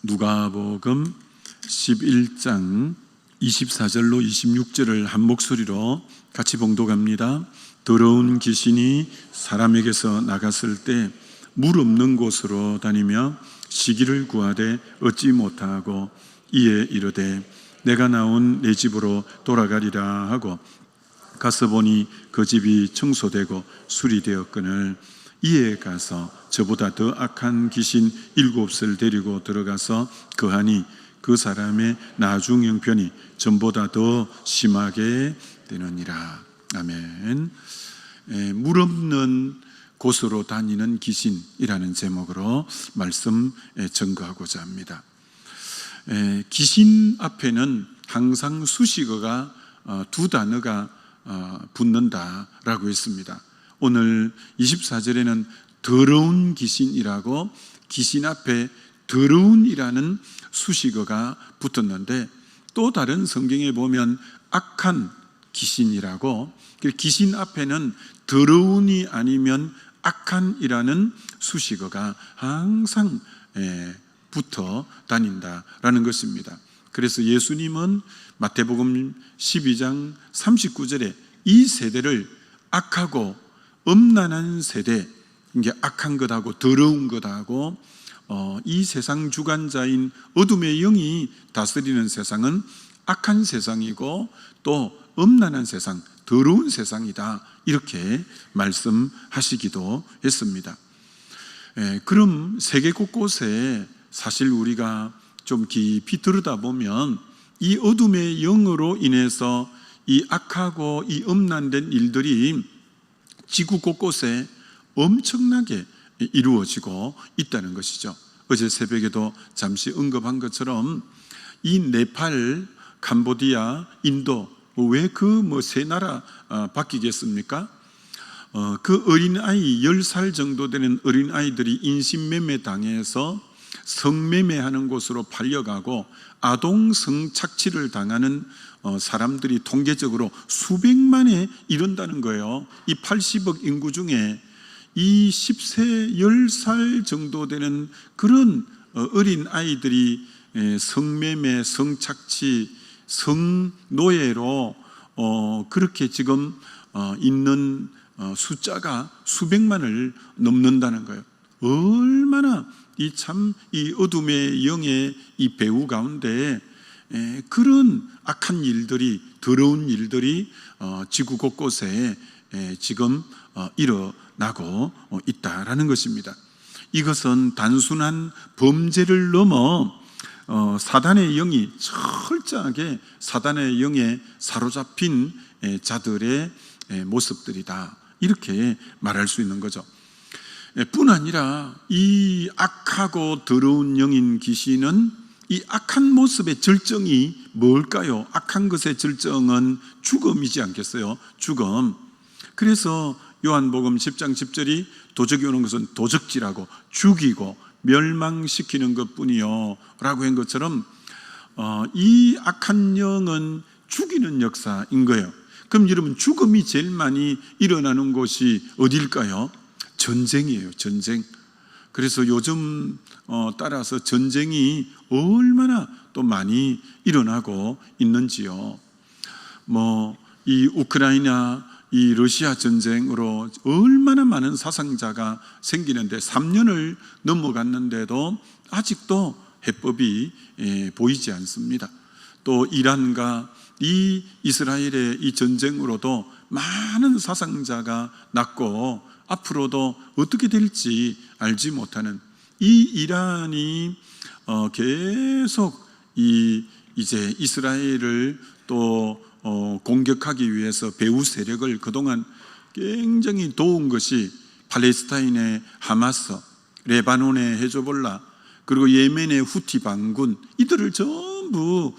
누가복음 11장 24절로 26절을 한 목소리로 같이 봉독합니다. 더러운 귀신이 사람에게서 나갔을 때 물 없는 곳으로 다니며 시기를 구하되 얻지 못하고 이에 이르되 내가 나온 내 집으로 돌아가리라 하고 가서 보니 그 집이 청소되고 수리되었거늘 이에 가서 저보다 더 악한 귀신 7을 데리고 들어가서 거하니 그 사람의 나중 형편이 전보다 더 심하게 되느니라. 아멘. 물 없는 곳으로 다니는 귀신이라는 제목으로 말씀 전거하고자 합니다. 귀신 앞에는 항상 수식어가 두 단어가 붙는다라고 했습니다. 오늘 24절에는 더러운 귀신이라고 귀신 앞에 더러운이라는 수식어가 붙었는데, 또 다른 성경에 보면 악한 귀신이라고, 귀신 앞에는 더러운이 아니면 악한이라는 수식어가 항상 붙어 다닌다라는 것입니다. 그래서 예수님은 마태복음 12장 39절에 이 세대를 악하고 음란한 세대, 이게 악한 것하고 더러운 것하고 이 세상 주관자인 어둠의 영이 다스리는 세상은 악한 세상이고 또 음란한 세상, 더러운 세상이다, 이렇게 말씀하시기도 했습니다. 그럼 세계 곳곳에 사실 우리가 좀 깊이 들여다보면 이 어둠의 영으로 인해서 이 악하고 이 음란된 일들이 지구 곳곳에 엄청나게 이루어지고 있다는 것이죠. 어제 새벽에도 잠시 언급한 것처럼 이 네팔, 캄보디아, 인도, 왜 그 세 나라 바뀌겠습니까? 그 어린아이 10살 정도 되는 어린아이들이 인신매매 당해서 성매매하는 곳으로 팔려가고 아동 성착취를 당하는 사람들이 통계적으로 수백만에 이른다는 거예요. 이 80억 인구 중에 이 10세 10살 정도 되는 그런 어린 아이들이 성매매, 성착취, 성노예로 그렇게 지금 있는 숫자가 수백만을 넘는다는 거예요. 얼마나 이 어둠의 영의 이 배후 가운데 그런 악한 일들이, 더러운 일들이 지구 곳곳에 지금 일어나고 있다라는 것입니다. 이것은 단순한 범죄를 넘어 사단의 영이 철저하게 사단의 영에 사로잡힌 자들의 모습들이다, 이렇게 말할 수 있는 거죠. 뿐 아니라 이 악하고 더러운 영인 귀신은 이 악한 모습의 절정이 뭘까요? 악한 것의 절정은 죽음이지 않겠어요? 죽음. 그래서 요한복음 10장 10절이 도적이 오는 것은 도적질하고 죽이고 멸망시키는 것뿐이요 라고 한 것처럼 이 악한 영은 죽이는 역사인 거예요. 그럼 여러분, 죽음이 제일 많이 일어나는 곳이 어딜까요? 전쟁이에요. 전쟁. 그래서 요즘 따라서 전쟁이 얼마나 또 많이 일어나고 있는지요. 이 우크라이나, 이 러시아 전쟁으로 얼마나 많은 사상자가 생기는데 3년을 넘어갔는데도 아직도 해법이 보이지 않습니다. 또 이란과 이 이스라엘의 이 전쟁으로도 많은 사상자가 났고 앞으로도 어떻게 될지 알지 못하는 이 이란이 계속 이제 이스라엘을 또 공격하기 위해서 배후 세력을 그동안 굉장히 도운 것이 팔레스타인의 하마스, 레바논의 헤즈볼라, 그리고 예멘의 후티 반군, 이들을 전부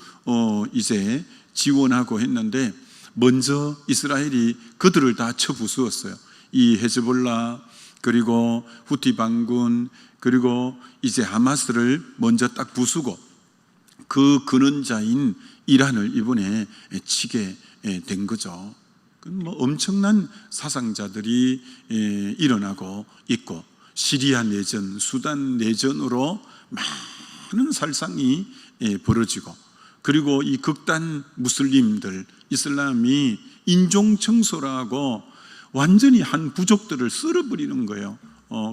이제 지원하고 했는데, 먼저 이스라엘이 그들을 다 쳐부수었어요. 이 헤즈볼라, 그리고 후티 반군, 그리고 이제 하마스를 먼저 딱 부수고 그 근원자인 이란을 이번에 치게 된 거죠. 엄청난 사상자들이 일어나고 있고, 시리아 내전, 수단 내전으로 많은 살상이 벌어지고, 그리고 이 극단 무슬림들, 이슬람이 인종 청소라고 완전히 한 부족들을 쓸어버리는 거예요.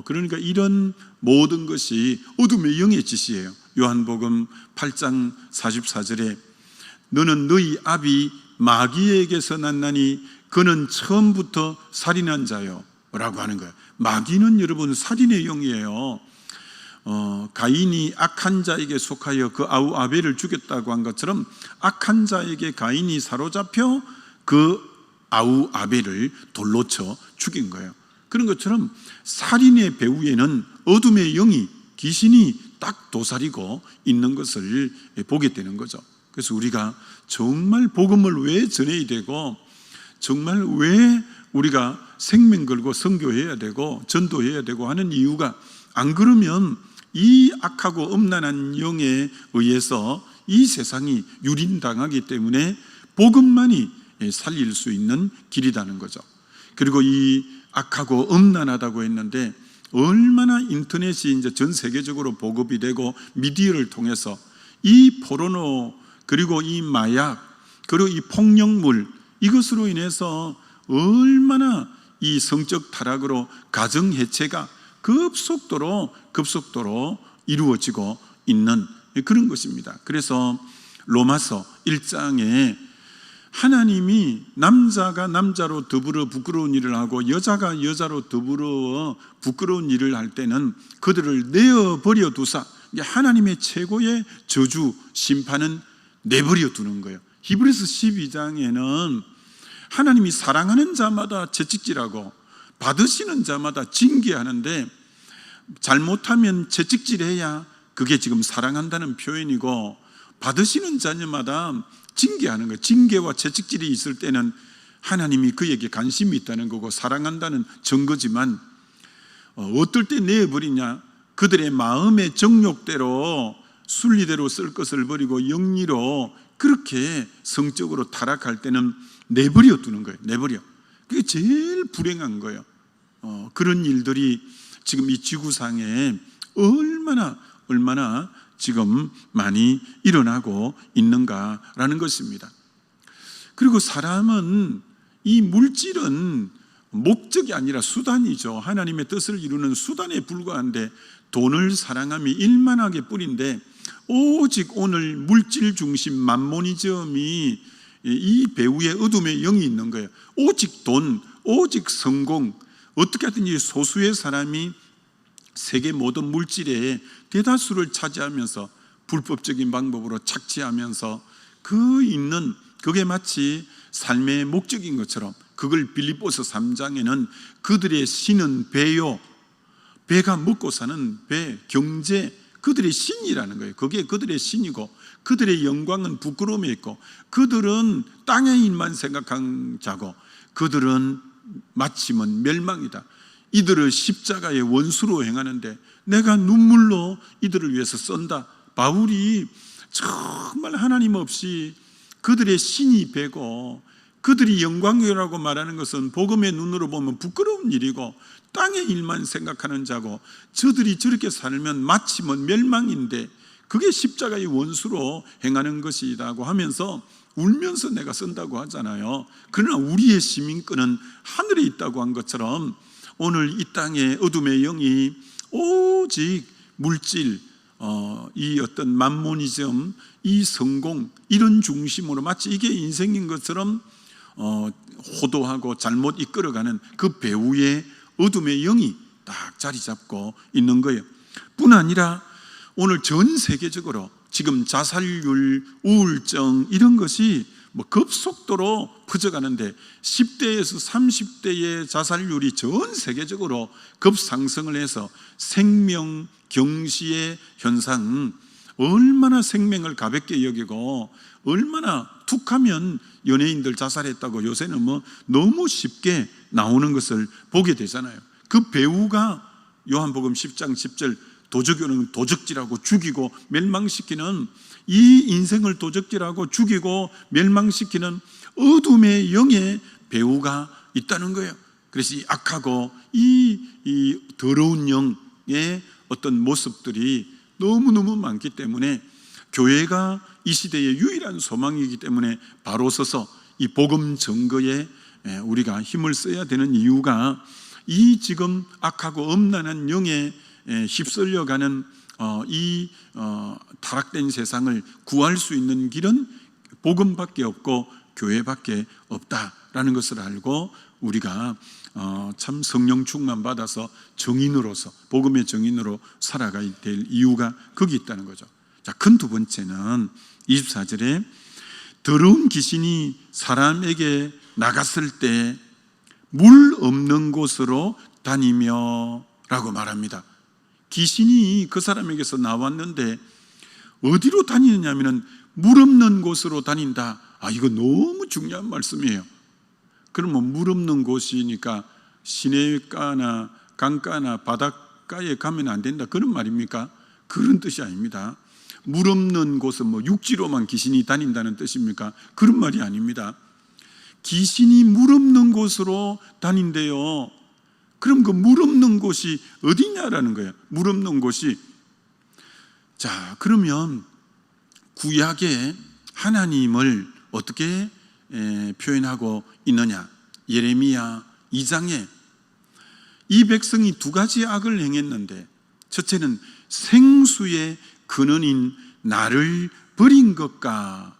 그러니까 이런 모든 것이 어둠의 영의 짓이에요. 요한복음 8장 44절에 너는 너희 아비 마귀에게서 났나니 그는 처음부터 살인한 자요 라고 하는 거예요. 마귀는 여러분 살인의 영이에요. 가인이 악한 자에게 속하여 그 아우 아벨을 죽였다고 한 것처럼 악한 자에게 가인이 사로잡혀 그 아우 아벨을 돌로 쳐 죽인 거예요. 그런 것처럼 살인의 배후에는 어둠의 영이, 귀신이 딱 도사리고 있는 것을 보게 되는 거죠. 그래서 우리가 정말 복음을 왜 전해야 되고, 정말 왜 우리가 생명 걸고 선교해야 되고 전도해야 되고 하는 이유가, 안 그러면 이 악하고 음란한 영에 의해서 이 세상이 유린당하기 때문에 복음만이 살릴 수 있는 길이라는 거죠. 그리고 이 악하고 음란하다고 했는데, 얼마나 인터넷이 이제 전 세계적으로 보급이 되고 미디어를 통해서 이 포르노, 그리고 이 마약, 그리고 이 폭력물, 이것으로 인해서 얼마나 이 성적 타락으로 가정 해체가 급속도로 이루어지고 있는 그런 것입니다. 그래서 로마서 1장에 하나님이 남자가 남자로 더불어 부끄러운 일을 하고 여자가 여자로 더불어 부끄러운 일을 할 때는 그들을 내어버려 두사, 하나님의 최고의 저주 심판은 내버려 두는 거예요. 히브리서 12장에는 하나님이 사랑하는 자마다 채찍질하고 받으시는 자마다 징계하는데, 잘못하면 채찍질해야 그게 지금 사랑한다는 표현이고, 받으시는 자녀마다 징계하는 거예요. 징계와 채찍질이 있을 때는 하나님이 그에게 관심이 있다는 거고 사랑한다는 증거지만, 어떨 때 내버리냐, 그들의 마음의 정욕대로 순리대로 쓸 것을 버리고 영리로 그렇게 성적으로 타락할 때는 내버려 두는 거예요. 내버려. 그게 제일 불행한 거예요. 그런 일들이 지금 이 지구상에 얼마나 지금 많이 일어나고 있는가라는 것입니다. 그리고 사람은, 이 물질은 목적이 아니라 수단이죠. 하나님의 뜻을 이루는 수단에 불과한데, 돈을 사랑함이 일만하게 뿐인데, 오직 오늘 물질 중심 만모니즘이 이 배후에 어둠의 영이 있는 거예요. 오직 돈, 오직 성공, 어떻게 하든지 소수의 사람이 세계 모든 물질의 대다수를 차지하면서 불법적인 방법으로 착취하면서 그게 마치 삶의 목적인 것처럼, 그걸 빌립보서 3장에는 그들의 신은 배요, 배가 먹고 사는 배, 경제, 그들의 신이라는 거예요. 그게 그들의 신이고, 그들의 영광은 부끄러움에 있고, 그들은 땅의 일만 생각한 자고, 그들은 마침은 멸망이다. 이들을 십자가의 원수로 행하는데 내가 눈물로 이들을 위해서 쏜다. 바울이 정말 하나님 없이 그들의 신이 배고, 그들이 영광이라고 말하는 것은 복음의 눈으로 보면 부끄러운 일이고 땅의 일만 생각하는 자고, 저들이 저렇게 살면 마침은 멸망인데 그게 십자가의 원수로 행하는 것이라고 하면서 울면서 내가 쓴다고 하잖아요. 그러나 우리의 시민권은 하늘에 있다고 한 것처럼, 오늘 이 땅의 어둠의 영이 오직 물질, 이 어떤 만모니즘, 이 성공, 이런 중심으로 마치 이게 인생인 것처럼 호도하고 잘못 이끌어가는 그 배후에 어둠의 영이 딱 자리 잡고 있는 거예요. 뿐 아니라 오늘 전 세계적으로 지금 자살률, 우울증 이런 것이 급속도로 퍼져가는데, 10대에서 30대의 자살률이 전 세계적으로 급상승을 해서 생명 경시의 현상, 얼마나 생명을 가볍게 여기고 얼마나 툭하면 연예인들 자살했다고 요새는 너무 쉽게 나오는 것을 보게 되잖아요. 그 배우가 요한복음 10장 10절 도적교는 도적질하고 죽이고 멸망시키는, 이 인생을 도적질하고 죽이고 멸망시키는 어둠의 영의 배후가 있다는 거예요. 그래서 이 악하고 이 더러운 영의 어떤 모습들이 너무너무 많기 때문에 교회가 이 시대의 유일한 소망이기 때문에 바로 서서 이 복음 증거에 우리가 힘을 써야 되는 이유가, 이 지금 악하고 엄란한 영에 휩쓸려가는 이 타락된 세상을 구할 수 있는 길은 복음밖에 없고 교회밖에 없다라는 것을 알고 우리가 참 성령 충만 받아서 정인으로서, 복음의 정인으로 살아가야 될 이유가 거기 있다는 거죠. 자, 큰 두 번째는 24절에 더러운 귀신이 사람에게 나갔을 때 물 없는 곳으로 다니며 라고 말합니다. 귀신이 그 사람에게서 나왔는데 어디로 다니느냐면 물 없는 곳으로 다닌다. 이거 너무 중요한 말씀이에요. 그러면 물 없는 곳이니까 시내가나 강가나 바닷가에 가면 안 된다, 그런 말입니까? 그런 뜻이 아닙니다. 물 없는 곳은 육지로만 귀신이 다닌다는 뜻입니까? 그런 말이 아닙니다. 귀신이 물 없는 곳으로 다닌대요. 그럼 그 물 없는 곳이 어디냐라는 거예요. 물 없는 곳이. 자, 그러면 구약에 하나님을 어떻게 표현하고 있느냐? 예레미야 2장에 이 백성이 두 가지 악을 행했는데, 첫째는 생수의 근원인 나를 버린 것과,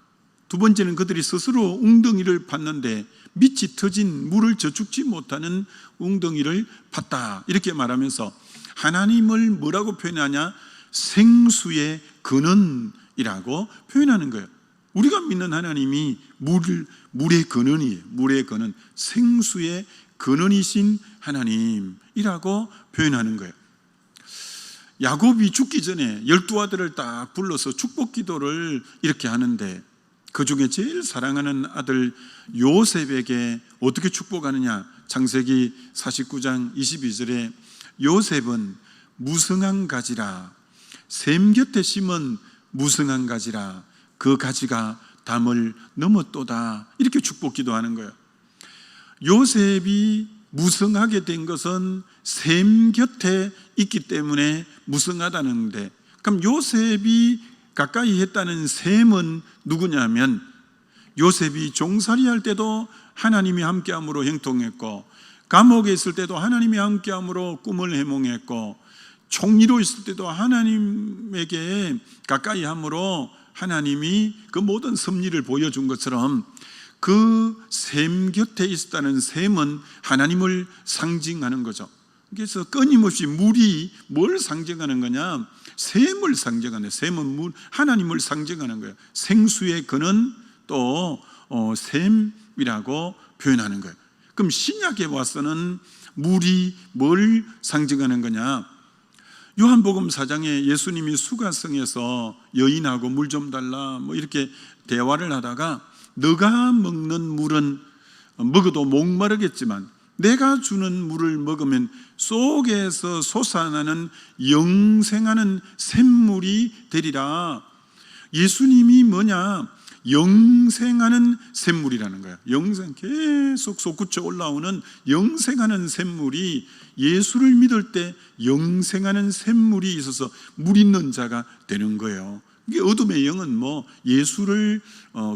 두 번째는 그들이 스스로 웅덩이를 팠는데 밑이 터진 물을 저축지 못하는 웅덩이를 팠다, 이렇게 말하면서 하나님을 뭐라고 표현하냐? 생수의 근원이라고 표현하는 거예요. 우리가 믿는 하나님이 물의 근원이에요. 물의 근원, 생수의 근원이신 하나님이라고 표현하는 거예요. 야곱이 죽기 전에 12아들을 딱 불러서 축복 기도를 이렇게 하는데, 그 중에 제일 사랑하는 아들 요셉에게 어떻게 축복하느냐? 창세기 49장 22절에 요셉은 무성한 가지라, 샘 곁에 심은 무성한 가지라, 그 가지가 담을 넘었도다, 이렇게 축복 기도하는 거예요. 요셉이 무성하게 된 것은 샘 곁에 있기 때문에 무성하다는데, 그럼 요셉이 가까이 했다는 샘은 누구냐면, 요셉이 종살이 할 때도 하나님이 함께함으로 형통했고, 감옥에 있을 때도 하나님이 함께함으로 꿈을 해몽했고, 총리로 있을 때도 하나님에게 가까이 함으로 하나님이 그 모든 섭리를 보여준 것처럼, 그 샘 곁에 있었다는 샘은 하나님을 상징하는 거죠. 그래서 끊임없이 물이 뭘 상징하는 거냐? 샘을 상징하는, 샘은 물, 하나님을 상징하는 거예요. 생수의 근원, 또 샘이라고 표현하는 거예요. 그럼 신약에 와서는 물이 뭘 상징하는 거냐? 요한복음 4장에 예수님이 수가성에서 여인하고 물 좀 달라 이렇게 대화를 하다가, 너가 먹는 물은 먹어도 목마르겠지만 내가 주는 물을 먹으면 속에서 솟아나는 영생하는 샘물이 되리라. 예수님이 뭐냐? 영생하는 샘물이라는 거야. 영생, 계속 솟구쳐 올라오는 영생하는 샘물이, 예수를 믿을 때 영생하는 샘물이 있어서 물 있는 자가 되는 거예요. 이게 어둠의 영은 예수를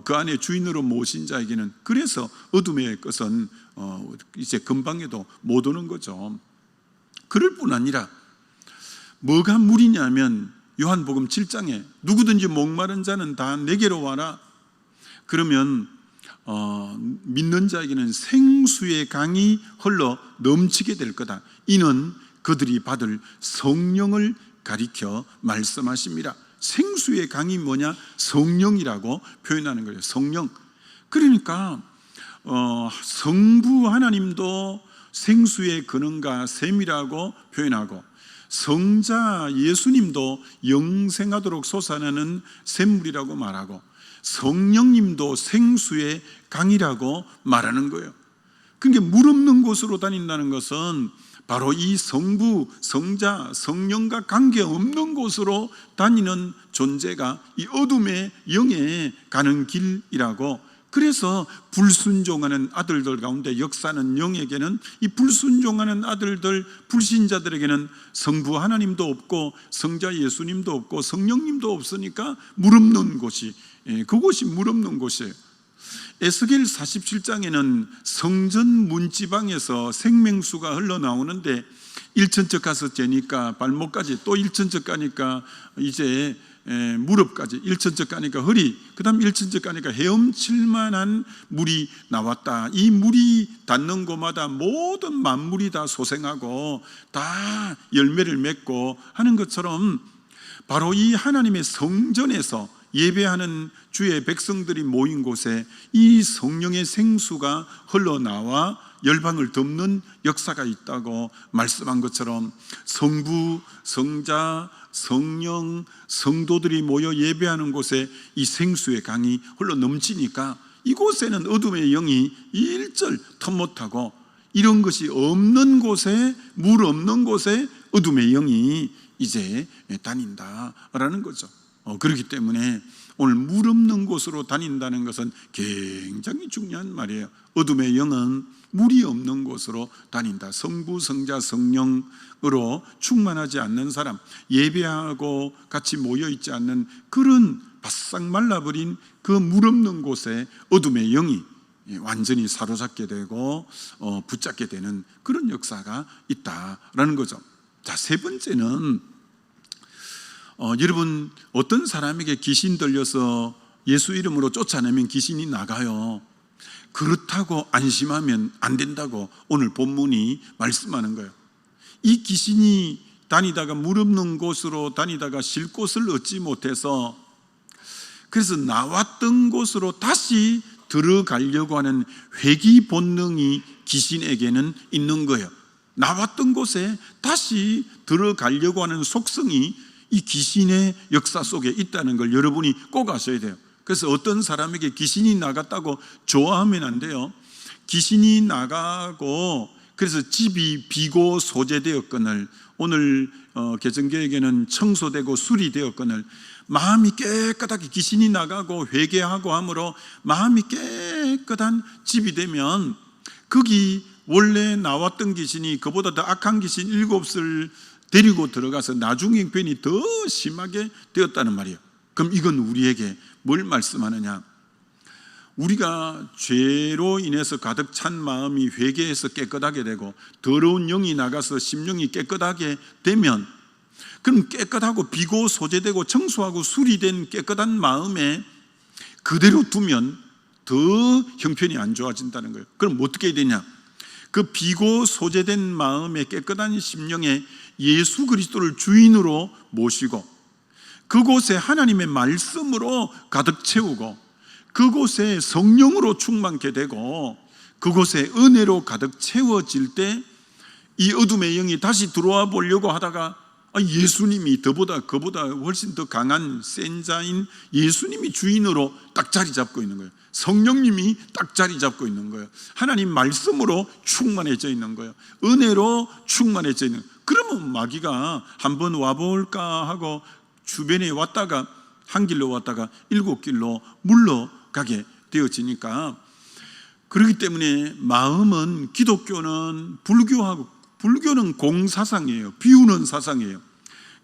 그 안에 주인으로 모신 자에게는, 그래서 어둠의 것은 이제 근방에도 못 오는 거죠. 그럴 뿐 아니라 뭐가 물이냐면, 요한복음 7장에 누구든지 목마른 자는 다 내게로 와라. 그러면 믿는 자에게는 생수의 강이 흘러 넘치게 될 거다. 이는 그들이 받을 성령을 가리켜 말씀하십니다. 생수의 강이 뭐냐? 성령이라고 표현하는 거예요. 성령. 그러니까 성부 하나님도 생수의 근원과 샘이라고 표현하고, 성자 예수님도 영생하도록 솟아나는 샘물이라고 말하고, 성령님도 생수의 강이라고 말하는 거예요. 그러니까 물 없는 곳으로 다닌다는 것은 바로 이 성부, 성자, 성령과 관계없는 곳으로 다니는 존재가 이 어둠의 영에 가는 길이라고 그래서 불순종하는 아들들 가운데 역사는 영에게는, 이 불순종하는 아들들, 불신자들에게는 성부 하나님도 없고 성자 예수님도 없고 성령님도 없으니까 물없는 곳이, 그곳이 물없는 곳이에요. 에스겔 47장에는 성전 문지방에서 생명수가 흘러나오는데 1천척 가서 재니까 발목까지, 또 1천척 가니까 이제 무릎까지, 1천척 가니까 허리, 그 다음 1천척 가니까 헤엄칠 만한 물이 나왔다. 이 물이 닿는 곳마다 모든 만물이 다 소생하고 다 열매를 맺고 하는 것처럼, 바로 이 하나님의 성전에서 예배하는 주의 백성들이 모인 곳에 이 성령의 생수가 흘러나와 열방을 덮는 역사가 있다고 말씀한 것처럼, 성부, 성자, 성령, 성도들이 모여 예배하는 곳에 이 생수의 강이 흘러 넘치니까 이곳에는 어둠의 영이 일절 터 못하고, 이런 것이 없는 곳에, 물 없는 곳에 어둠의 영이 이제 다닌다라는 거죠. 그렇기 때문에 오늘 물 없는 곳으로 다닌다는 것은 굉장히 중요한 말이에요. 어둠의 영은 물이 없는 곳으로 다닌다. 성부, 성자, 성령으로 충만하지 않는 사람, 예배하고 같이 모여있지 않는 그런 바싹 말라버린 그 물 없는 곳에 어둠의 영이 완전히 사로잡게 되고 붙잡게 되는 그런 역사가 있다라는 거죠. 자, 세 번째는 여러분, 어떤 사람에게 귀신 들려서 예수 이름으로 쫓아내면 귀신이 나가요. 그렇다고 안심하면 안 된다고 오늘 본문이 말씀하는 거예요. 이 귀신이 다니다가 물 없는 곳으로 다니다가 쉴 곳을 얻지 못해서, 그래서 나왔던 곳으로 다시 들어가려고 하는 회귀 본능이 귀신에게는 있는 거예요. 나왔던 곳에 다시 들어가려고 하는 속성이 이 귀신의 역사 속에 있다는 걸 여러분이 꼭 아셔야 돼요. 그래서 어떤 사람에게 귀신이 나갔다고 좋아하면 안 돼요. 귀신이 나가고 그래서 집이 비고 소재되었거늘, 오늘 개정교회에게는 청소되고 수리되었거늘, 마음이 깨끗하게 귀신이 나가고 회개하고 함으로 마음이 깨끗한 집이 되면, 거기 원래 나왔던 귀신이 그보다 더 악한 귀신 7을 데리고 들어가서 나중 형편이 더 심하게 되었다는 말이에요. 그럼 이건 우리에게 뭘 말씀하느냐? 우리가 죄로 인해서 가득 찬 마음이 회개해서 깨끗하게 되고 더러운 영이 나가서 심령이 깨끗하게 되면, 그럼 깨끗하고 비고 소재되고 청소하고 수리된 깨끗한 마음에 그대로 두면 더 형편이 안 좋아진다는 거예요. 그럼 어떻게 해야 되냐? 그 비고 소재된 마음에 깨끗한 심령에 예수 그리스도를 주인으로 모시고, 그곳에 하나님의 말씀으로 가득 채우고, 그곳에 성령으로 충만케 되고, 그곳에 은혜로 가득 채워질 때 이 어둠의 영이 다시 들어와 보려고 하다가 예수님이 그보다 훨씬 더 강한 센 자인 예수님이 주인으로 딱 자리 잡고 있는 거예요. 성령님이 딱 자리 잡고 있는 거예요. 하나님 말씀으로 충만해져 있는 거예요. 은혜로 충만해져 있는 거예요. 그러면 마귀가 한번 와볼까 하고 주변에 왔다가, 한 길로 왔다가 7길로 물러가게 되어지니까, 그렇기 때문에 마음은, 기독교는 불교는 공사상이에요. 비우는 사상이에요.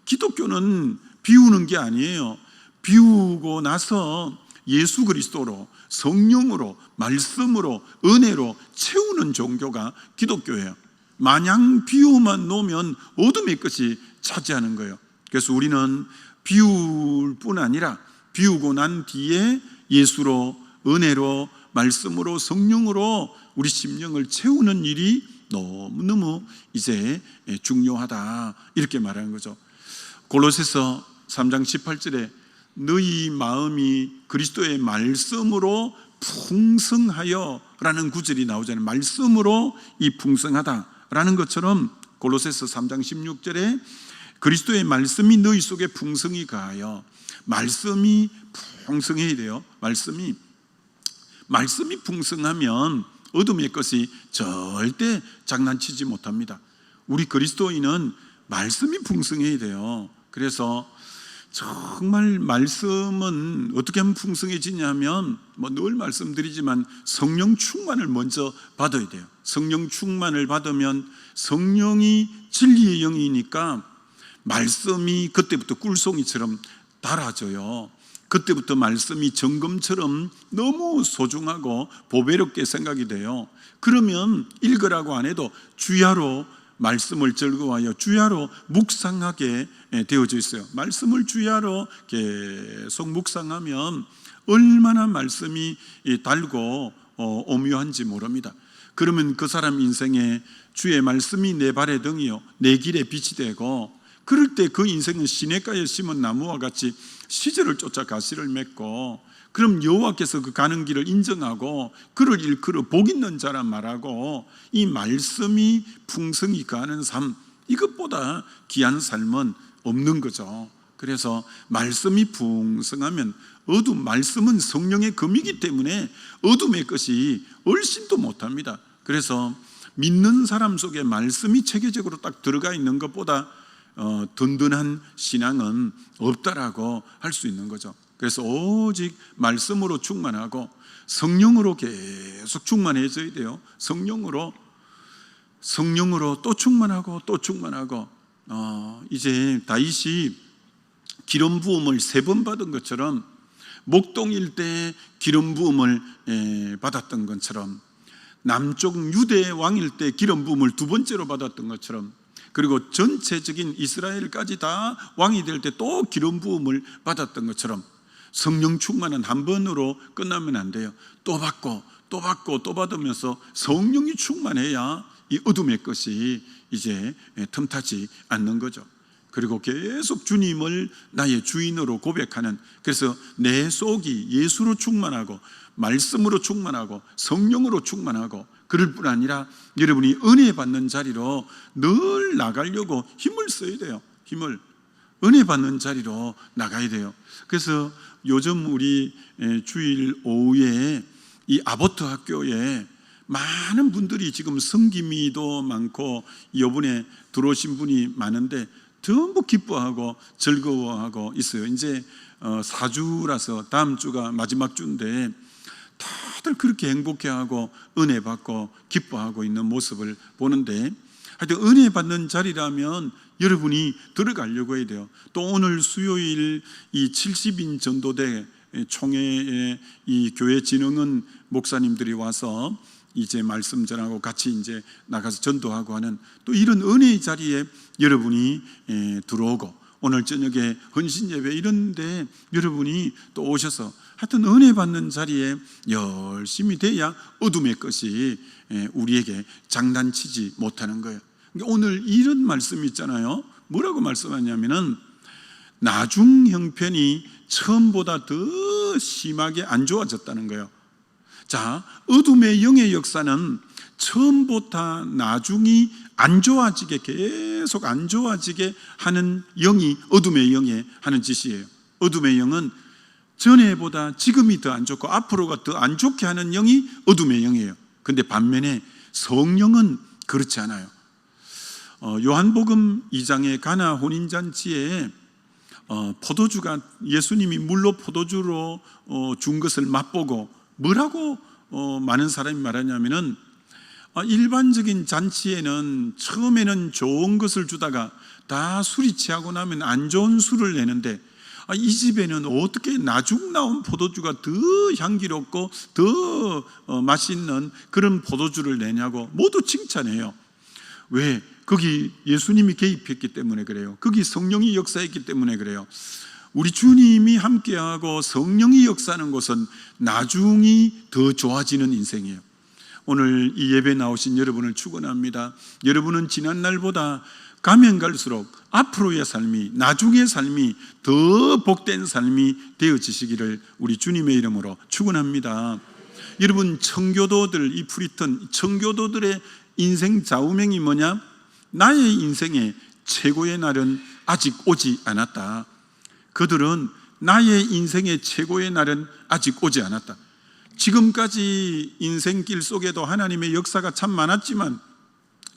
기독교는 비우는 게 아니에요. 비우고 나서 예수 그리스도로, 성령으로, 말씀으로, 은혜로 채우는 종교가 기독교예요. 마냥 비우만 놓으면 어둠의 끝이 차지하는 거예요. 그래서 우리는 비울 뿐 아니라 비우고 난 뒤에 예수로, 은혜로, 말씀으로, 성령으로 우리 심령을 채우는 일이 너무너무 이제 중요하다, 이렇게 말하는 거죠. 골로새서 3장 18절에 너희 마음이 그리스도의 말씀으로 풍성하여 라는 구절이 나오잖아요. 말씀으로 이 풍성하다라는 것처럼 골로새서 3장 16절에 그리스도의 말씀이 너희 속에 풍성히 가하여, 말씀이 풍성해야 돼요. 말씀이 풍성하면 어둠의 것이 절대 장난치지 못합니다. 우리 그리스도인은 말씀이 풍성해야 돼요. 그래서 정말 말씀은 어떻게 하면 풍성해지냐면 늘 말씀드리지만 성령 충만을 먼저 받아야 돼요. 성령 충만을 받으면 성령이 진리의 영이니까 말씀이 그때부터 꿀송이처럼 달아져요. 그때부터 말씀이 정금처럼 너무 소중하고 보배롭게 생각이 돼요. 그러면 읽으라고 안 해도 주야로 말씀을 즐거워하여 주야로 묵상하게 되어져 있어요. 말씀을 주야로 계속 묵상하면 얼마나 말씀이 달고 오묘한지 모릅니다. 그러면 그 사람 인생에 주의 말씀이 내 발의 등이요 내 길에 빛이 되고, 그럴 때 그 인생은 시냇가에 심은 나무와 같이 시절을 쫓아 가시를 맺고, 그럼 여호와께서 그 가는 길을 인정하고 그를 일컬어 복 있는 자란 말하고, 이 말씀이 풍성히 가는 삶, 이것보다 귀한 삶은 없는 거죠. 그래서 말씀이 풍성하면 말씀은 성령의 검이기 때문에 어둠의 것이 얼씬도 못합니다. 그래서 믿는 사람 속에 말씀이 체계적으로 딱 들어가 있는 것보다 든든한 신앙은 없다라고 할 수 있는 거죠. 그래서 오직 말씀으로 충만하고 성령으로 계속 충만해져야 돼요. 성령으로 또 충만하고 또 충만하고, 이제 다윗이 기름 부음을 3번 받은 것처럼, 목동일 때 기름 부음을 받았던 것처럼, 남쪽 유대 왕일 때 기름 부음을 2번째로 받았던 것처럼, 그리고 전체적인 이스라엘까지 다 왕이 될 때 또 기름 부음을 받았던 것처럼 성령 충만은 한 번으로 끝나면 안 돼요. 또 받고 또 받고 또 받으면서 성령이 충만해야 이 어둠의 것이 이제 틈타지 않는 거죠. 그리고 계속 주님을 나의 주인으로 고백하는, 그래서 내 속이 예수로 충만하고 말씀으로 충만하고 성령으로 충만하고, 그럴 뿐 아니라 여러분이 은혜 받는 자리로 늘 나가려고 힘을 써야 돼요. 은혜 받는 자리로 나가야 돼요. 그래서 요즘 우리 주일 오후에 이 아보트 학교에 많은 분들이 지금 성김이도 많고 이번에 들어오신 분이 많은데 전부 기뻐하고 즐거워하고 있어요. 이제 4주라서 다음 주가 마지막 주인데 다들 그렇게 행복해하고 은혜 받고 기뻐하고 있는 모습을 보는데, 하여튼 은혜 받는 자리라면 여러분이 들어가려고 해야 돼요. 또 오늘 수요일 이 70인 전도대 총회에 이 교회 진흥은 목사님들이 와서 이제 말씀 전하고 같이 이제 나가서 전도하고 하는 또 이런 은혜의 자리에 여러분이 들어오고, 오늘 저녁에 헌신 예배 이런데 여러분이 또 오셔서 하여튼 은혜 받는 자리에 열심히 돼야 어둠의 것이 우리에게 장난치지 못하는 거예요. 오늘 이런 말씀이 있잖아요. 뭐라고 말씀하냐면은 나중 형편이 처음보다 더 심하게 안 좋아졌다는 거예요. 자, 어둠의 영의 역사는 처음부터 나중이 안 좋아지게, 계속 안 좋아지게 하는 영이 어둠의 영에 하는 짓이에요. 어둠의 영은 전에보다 지금이 더 안 좋고 앞으로가 더 안 좋게 하는 영이 어둠의 영이에요. 근데 반면에 성령은 그렇지 않아요. 요한복음 2장의 가나 혼인잔치에 포도주가 예수님이 물로 포도주로 준 것을 맛보고 뭐라고 많은 사람이 말하냐면은, 일반적인 잔치에는 처음에는 좋은 것을 주다가 다 술이 취하고 나면 안 좋은 술을 내는데, 이 집에는 어떻게 나중 나온 포도주가 더 향기롭고 더 맛있는 그런 포도주를 내냐고 모두 칭찬해요. 왜? 거기 예수님이 개입했기 때문에 그래요. 거기 성령이 역사했기 때문에 그래요. 우리 주님이 함께하고 성령이 역사하는 곳은 나중이 더 좋아지는 인생이에요. 오늘 이 예배 나오신 여러분을 축원합니다. 여러분은 지난 날보다 가면 갈수록 앞으로의 삶이, 나중의 삶이 더 복된 삶이 되어지시기를 우리 주님의 이름으로 축원합니다. 여러분, 청교도들, 이 프리턴 청교도들의 인생 좌우명이 뭐냐? 나의 인생의 최고의 날은 아직 오지 않았다. 그들은 나의 인생의 최고의 날은 아직 오지 않았다. 지금까지 인생길 속에도 하나님의 역사가 참 많았지만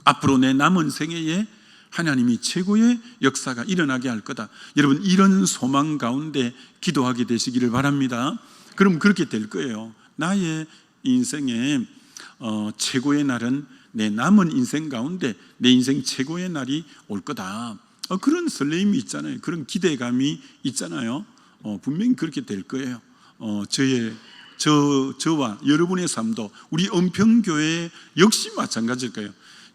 앞으로 내 남은 생애에 하나님이 최고의 역사가 일어나게 할 거다. 여러분, 이런 소망 가운데 기도하게 되시기를 바랍니다. 그럼 그렇게 될 거예요. 나의 인생의 최고의 날은 내 남은 인생 가운데 내 인생 최고의 날이 올 거다. 그런 설레임이 있잖아요. 그런 기대감이 있잖아요. 분명히 그렇게 될 거예요. 저와 여러분의 삶도, 우리 은평교회 역시 마찬가지일 거예요.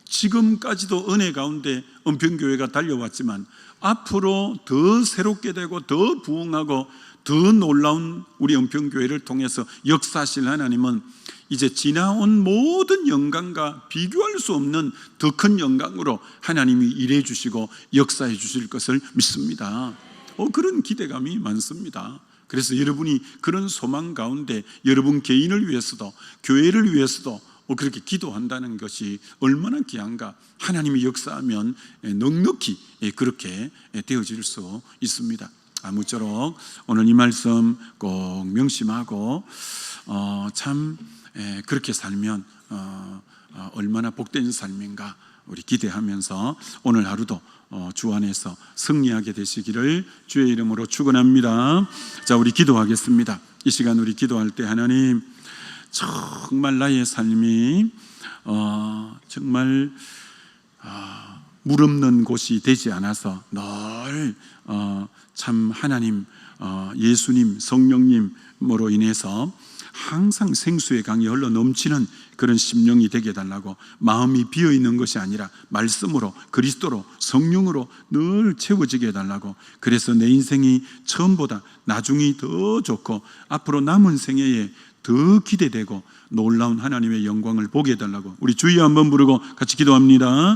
지금까지도 은혜 가운데 은평교회가 달려왔지만 앞으로 더 새롭게 되고 더 부흥하고 더 놀라운 우리 은평교회를 통해서 역사하실 하나님은 이제 지나온 모든 영광과 비교할 수 없는 더 큰 영광으로 하나님이 일해 주시고 역사해 주실 것을 믿습니다. 그런 기대감이 많습니다. 그래서 여러분이 그런 소망 가운데 여러분 개인을 위해서도 교회를 위해서도 그렇게 기도한다는 것이 얼마나 귀한가. 하나님이 역사하면 넉넉히 그렇게 되어질 수 있습니다. 아무쪼록 오늘 이 말씀 꼭 명심하고 참 그렇게 살면 얼마나 복된 삶인가 우리 기대하면서 오늘 하루도 주 안에서 승리하게 되시기를 주의 이름으로 축원합니다. 자, 우리 기도하겠습니다. 이 시간 우리 기도할 때 하나님, 정말 나의 삶이 정말 물 없는 곳이 되지 않아서 늘 참 하나님, 예수님, 성령님으로 인해서 항상 생수의 강이 흘러 넘치는 그런 심령이 되게 해달라고, 마음이 비어있는 것이 아니라 말씀으로, 그리스도로, 성령으로 늘 채워지게 해달라고, 그래서 내 인생이 처음보다 나중이 더 좋고 앞으로 남은 생애에 더 기대되고 놀라운 하나님의 영광을 보게 해달라고 우리 주여 한번 부르고 같이 기도합니다.